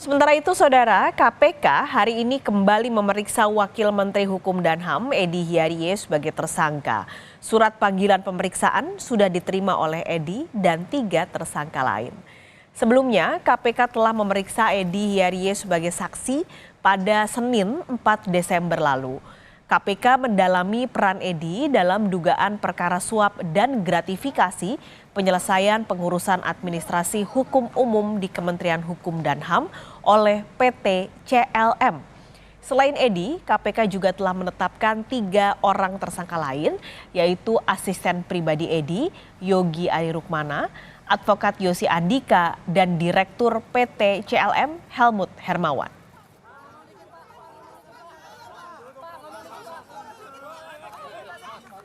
Sementara itu, Saudara, KPK hari ini kembali memeriksa Wakil Menteri Hukum dan HAM Edy Hiarie sebagai tersangka. Surat panggilan pemeriksaan sudah diterima oleh Edy dan 3 tersangka lain. Sebelumnya, KPK telah memeriksa Edy Hiarie sebagai saksi pada Senin 4 Desember lalu. KPK mendalami peran Edy dalam dugaan perkara suap dan gratifikasi penyelesaian pengurusan administrasi hukum umum di Kementerian Hukum dan HAM oleh PT CLM. Selain Edy, KPK juga telah menetapkan 3 orang tersangka lain, yaitu asisten pribadi Edy, Yogi Arirukmana, advokat Yosi Andika, dan Direktur PT CLM Helmut Hermawan.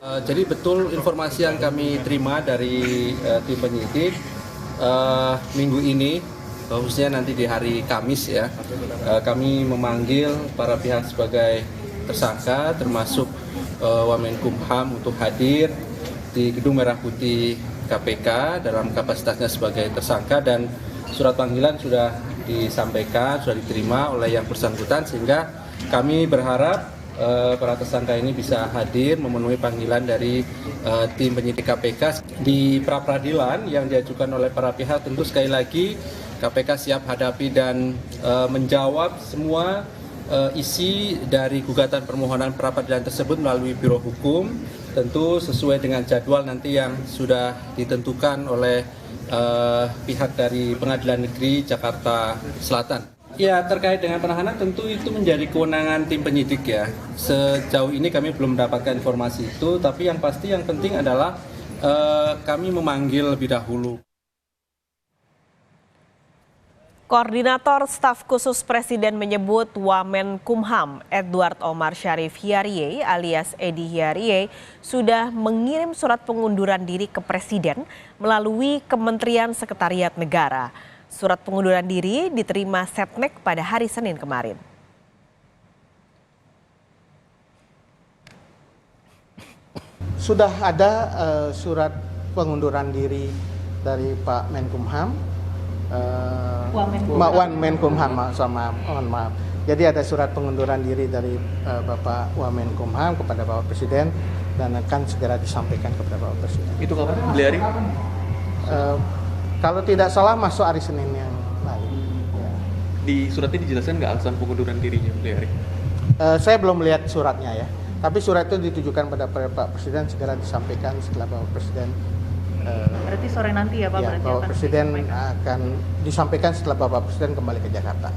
Jadi betul informasi yang kami terima dari tim penyidik minggu ini, khususnya nanti di hari Kamis ya, kami memanggil para pihak sebagai tersangka termasuk Wamenkumham untuk hadir di Gedung Merah Putih KPK dalam kapasitasnya sebagai tersangka, dan surat panggilan sudah disampaikan, sudah diterima oleh yang bersangkutan, sehingga kami berharap para tersangka ini bisa hadir memenuhi panggilan dari tim penyidik KPK di pra-peradilan yang diajukan oleh para pihak. Tentu sekali lagi KPK siap hadapi dan menjawab semua isi dari gugatan permohonan pra-peradilan tersebut melalui Biro Hukum, tentu sesuai dengan jadwal nanti yang sudah ditentukan oleh pihak dari Pengadilan Negeri Jakarta Selatan. Ya, terkait dengan penahanan tentu itu menjadi kewenangan tim penyidik ya. Sejauh ini kami belum mendapatkan informasi itu, tapi yang pasti yang penting adalah kami memanggil lebih dahulu. Koordinator Staf Khusus Presiden menyebut Wamenkumham Edward Omar Syarif Hiarie alias Edy Hiarie sudah mengirim surat pengunduran diri ke Presiden melalui Kementerian Sekretariat Negara. Surat pengunduran diri diterima Setnek pada hari Senin kemarin. Sudah ada surat pengunduran diri dari Pak Menkumham, Wamenkumham, mohon maaf. Jadi ada surat pengunduran diri dari Bapak Wamenkumham kepada Bapak Presiden dan akan segera disampaikan kepada Bapak Presiden. Itu kapan, Beliari? Kalau tidak salah masuk hari Senin yang lalu. Di suratnya dijelaskan nggak alasan pengunduran dirinya, Beliari? Saya belum melihat suratnya ya. Tapi surat itu ditujukan pada Pak Presiden, segera disampaikan setelah Bapak Presiden. Berarti sore nanti ya Pak? Ya, Bapak Presiden akan disampaikan setelah Bapak Presiden kembali ke Jakarta.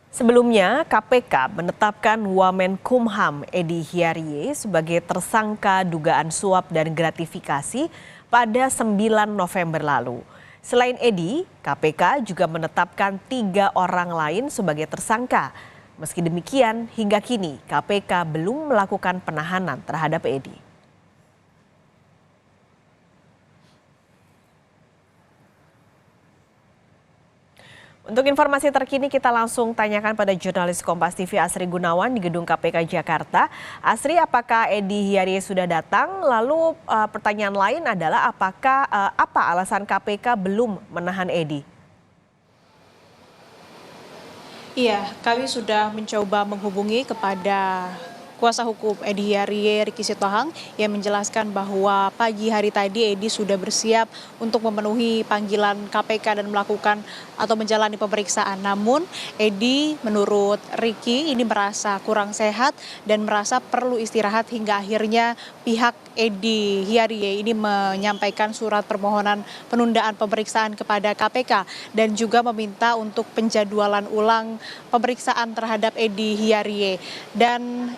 Sebelumnya, KPK menetapkan Wamenkumham Edy Hiarie sebagai tersangka dugaan suap dan gratifikasi pada 9 November lalu. Selain Edy, KPK juga menetapkan 3 orang lain sebagai tersangka. Meski demikian, hingga kini KPK belum melakukan penahanan terhadap Edy. Untuk informasi terkini kita langsung tanyakan pada jurnalis Kompas TV Asri Gunawan di Gedung KPK Jakarta. Asri, apakah Edy Hiarie sudah datang? Lalu pertanyaan lain adalah apa alasan KPK belum menahan Edy? Iya, kami sudah mencoba menghubungi kepada kuasa hukum Edy Hiarie Ricky Sitohang yang menjelaskan bahwa pagi hari tadi Edy sudah bersiap untuk memenuhi panggilan KPK dan melakukan atau menjalani pemeriksaan. Namun Edy menurut Ricky ini merasa kurang sehat dan merasa perlu istirahat hingga akhirnya pihak Edy Hiarie ini menyampaikan surat permohonan penundaan pemeriksaan kepada KPK dan juga meminta untuk penjadwalan ulang pemeriksaan terhadap Edy Hiarie. Dan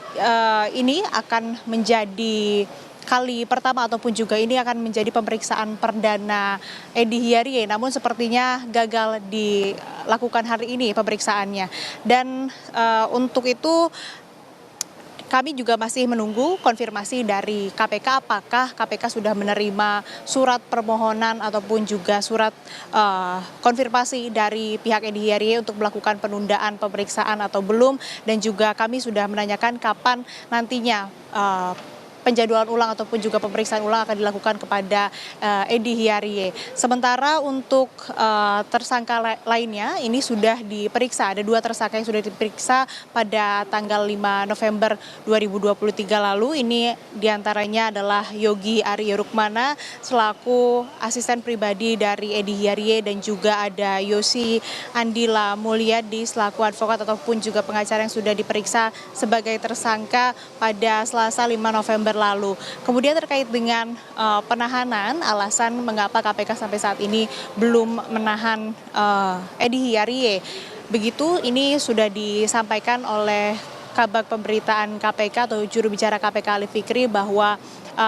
ini akan menjadi kali pertama ataupun juga ini akan menjadi pemeriksaan perdana Edy Hiarie, namun sepertinya gagal dilakukan hari ini pemeriksaannya. Dan untuk itu kami juga masih menunggu konfirmasi dari KPK apakah KPK sudah menerima surat permohonan ataupun juga surat konfirmasi dari pihak Edy Hiarie untuk melakukan penundaan pemeriksaan atau belum. Dan juga kami sudah menanyakan kapan nantinya penjadwalan ulang ataupun juga pemeriksaan ulang akan dilakukan kepada Edy Hiarie. Sementara untuk tersangka lainnya ini sudah diperiksa. Ada 2 tersangka yang sudah diperiksa pada tanggal 5 November 2023 lalu. Ini diantaranya adalah Yogi Arie Rukmana selaku asisten pribadi dari Edy Hiarie dan juga ada Yosi Andila Mulyadi selaku advokat ataupun juga pengacara yang sudah diperiksa sebagai tersangka pada Selasa 5 November lalu. Kemudian terkait dengan penahanan, alasan mengapa KPK sampai saat ini belum menahan Edy Hiarie. Begitu ini sudah disampaikan oleh Kabag Pemberitaan KPK atau juru bicara KPK Ali Fikri bahwa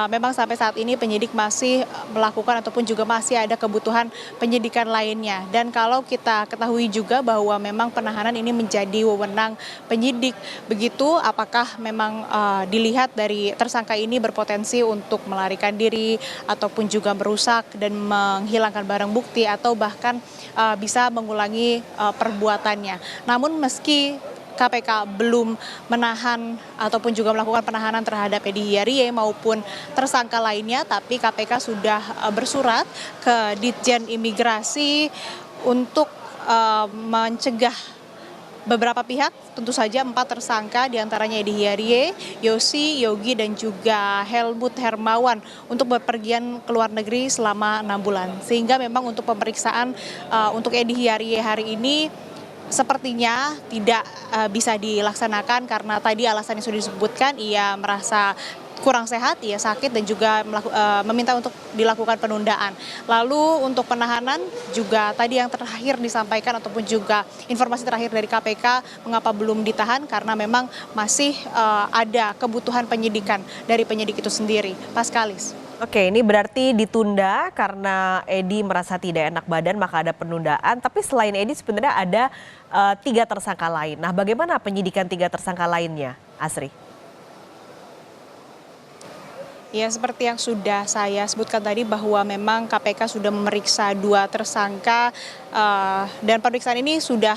memang sampai saat ini penyidik masih melakukan ataupun juga masih ada kebutuhan penyidikan lainnya. Dan kalau kita ketahui juga bahwa memang penahanan ini menjadi wewenang penyidik. Begitu apakah memang dilihat dari tersangka ini berpotensi untuk melarikan diri ataupun juga merusak dan menghilangkan barang bukti atau bahkan bisa mengulangi perbuatannya. Namun meski KPK belum menahan ataupun juga melakukan penahanan terhadap Edy Hiarie maupun tersangka lainnya, tapi KPK sudah bersurat ke Ditjen Imigrasi untuk mencegah beberapa pihak, tentu saja 4 tersangka diantaranya Edy Hiarie, Yosi, Yogi dan juga Helmut Hermawan untuk berpergian ke luar negeri selama 6 bulan. Sehingga memang untuk pemeriksaan untuk Edy Hiarie hari ini sepertinya tidak bisa dilaksanakan karena tadi alasan yang sudah disebutkan, ia merasa kurang sehat, ia sakit dan juga meminta untuk dilakukan penundaan. Lalu untuk penahanan juga tadi yang terakhir disampaikan ataupun juga informasi terakhir dari KPK mengapa belum ditahan karena memang masih ada kebutuhan penyidikan dari penyidik itu sendiri. Paskalis. Oke, ini berarti ditunda karena Edy merasa tidak enak badan maka ada penundaan. Tapi selain Edy sebenarnya ada 3 tersangka lain. Nah, bagaimana penyidikan 3 tersangka lainnya, Asri? Ya, seperti yang sudah saya sebutkan tadi bahwa memang KPK sudah memeriksa 2 tersangka dan pemeriksaan ini sudah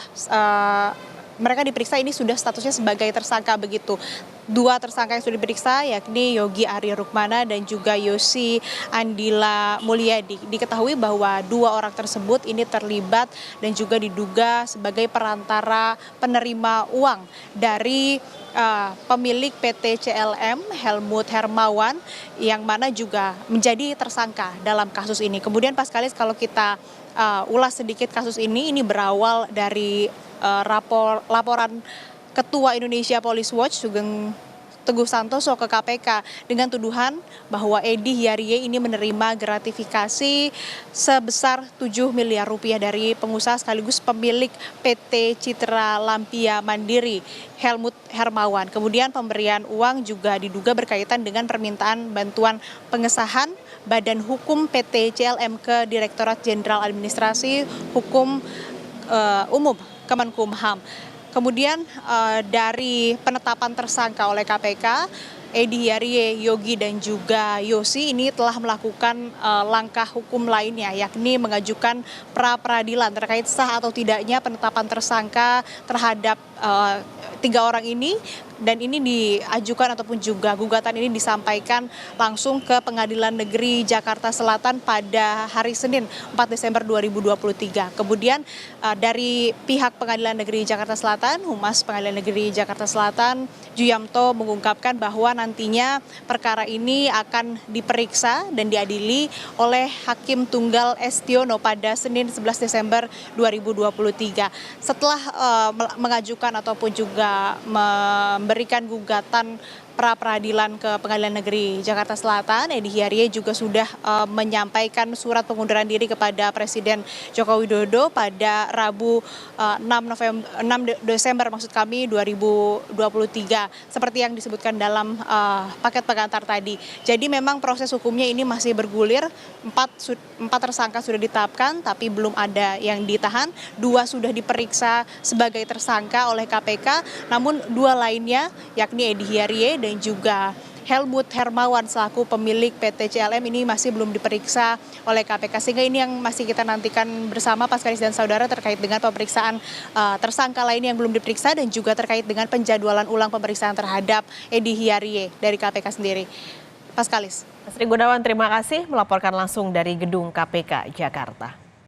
mereka diperiksa ini sudah statusnya sebagai tersangka begitu. 2 tersangka yang sudah diperiksa yakni Yogi Arie Rukmana dan juga Yosi Andila Mulyadi. Diketahui bahwa 2 orang tersebut ini terlibat dan juga diduga sebagai perantara penerima uang dari pemilik PT CLM Helmut Hermawan yang mana juga menjadi tersangka dalam kasus ini. Kemudian Paskalis kalau kita ulas sedikit kasus ini berawal dari laporan Ketua Indonesia Police Watch Sugeng Teguh Santoso ke KPK dengan tuduhan bahwa Edy Hiarie ini menerima gratifikasi sebesar 7 miliar rupiah dari pengusaha sekaligus pemilik PT Citra Lampia Mandiri Helmut Hermawan. Kemudian pemberian uang juga diduga berkaitan dengan permintaan bantuan pengesahan Badan Hukum PT CLM ke Direktorat Jenderal Administrasi Hukum Umum Kemenkumham. Kemudian dari penetapan tersangka oleh KPK, Edy Hiarie, Yogi dan juga Yosi ini telah melakukan langkah hukum lainnya yakni mengajukan pra peradilan terkait sah atau tidaknya penetapan tersangka terhadap 3 orang ini. Dan ini diajukan ataupun juga gugatan ini disampaikan langsung ke Pengadilan Negeri Jakarta Selatan pada hari Senin 4 Desember 2023. Kemudian dari pihak Pengadilan Negeri Jakarta Selatan, Humas Pengadilan Negeri Jakarta Selatan, Juyamto mengungkapkan bahwa nantinya perkara ini akan diperiksa dan diadili oleh Hakim Tunggal Estiono pada Senin 11 Desember 2023. Setelah mengajukan ataupun juga memberikan gugatan pra peradilan ke Pengadilan Negeri Jakarta Selatan, Edy Hiarie juga sudah menyampaikan surat pengunduran diri kepada Presiden Joko Widodo pada Rabu 6 Desember 2023 seperti yang disebutkan dalam paket pengantar tadi. Jadi memang proses hukumnya ini masih bergulir. 4 tersangka sudah ditetapkan tapi belum ada yang ditahan. 2 sudah diperiksa sebagai tersangka oleh KPK, namun 2 lainnya yakni Edy Hiarie dan juga Helmut Hermawan selaku pemilik PT CLM ini masih belum diperiksa oleh KPK. Sehingga ini yang masih kita nantikan bersama Paskalis dan saudara terkait dengan pemeriksaan tersangka lain yang belum diperiksa dan juga terkait dengan penjadwalan ulang pemeriksaan terhadap Edy Hiarie dari KPK sendiri. Paskalis. Sri Gunawan, terima kasih melaporkan langsung dari Gedung KPK Jakarta.